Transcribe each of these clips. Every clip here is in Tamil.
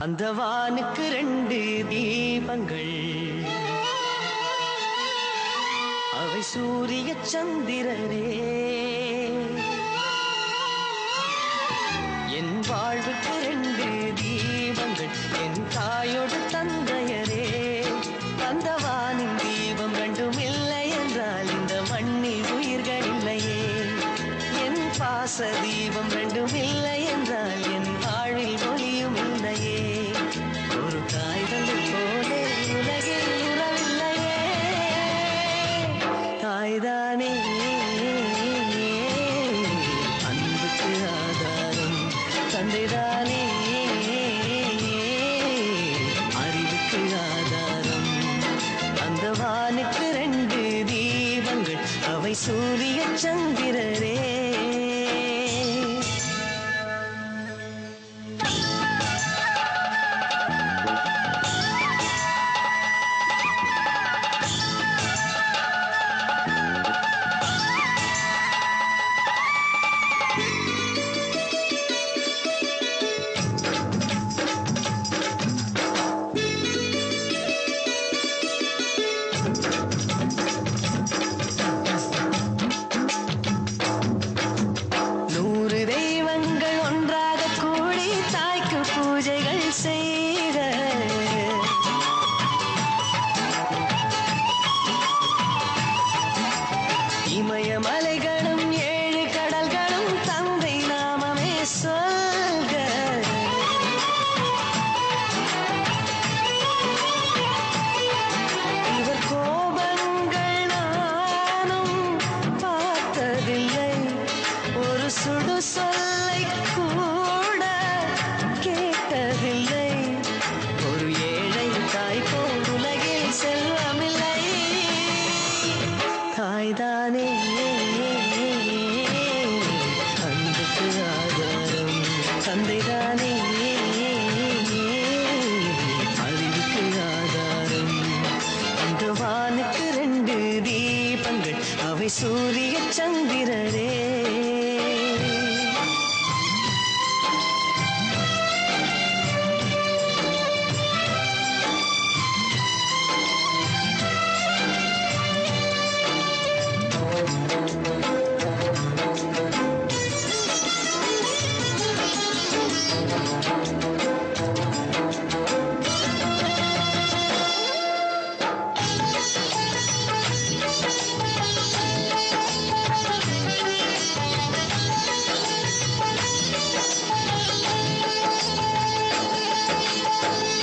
அந்த வானுக்கு ரெண்டு தீபங்கள், அவை சூரிய சந்திரரே. என் வாழ்வுக்கு ரெண்டு தீபங்கள், என் தாயோடு தந்தையரே. அந்த வானின் தீபம் ரெண்டும் இல்லை என்றால் இந்த மண்ணில் உயிர்கள் இல்லையே. என் பாச தீபம் ரெண்டும் இல்லை என்றால் என் வாழ்வில் ஒளியும் இல்லையே. ஒரு தாய் தந்தை போலே உலகில் உறவில்லையே. தாய்தானே அன்புக்கு ஆதாரம், தந்தைதானே அறிவுக்கு ஆதாரம். அந்த வானுக்கு ரெண்டு தீபங்கள், அவை சூரிய சந்திரரே. இமயமலைகளும் ஏழு கடல்களும் தந்தை நாமமே சொல்க. இவர் கோபங்கள் நானும் பார்த்ததில்லை, ஒரு சுடு சொல்லை கூட கேட்டதில்லை. ஒரு ஏழை தாய் போல் உலகில் செல்வமில்லை. தாய்தானே அன்புக்கு ஆதாரம், தந்தைதானே அறிவுக்கு ஆதாரம். அந்த வானுக்கு ரெண்டு தீபங்கள், அவை சூரிய சந்திரரே.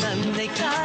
தந்தைக்காக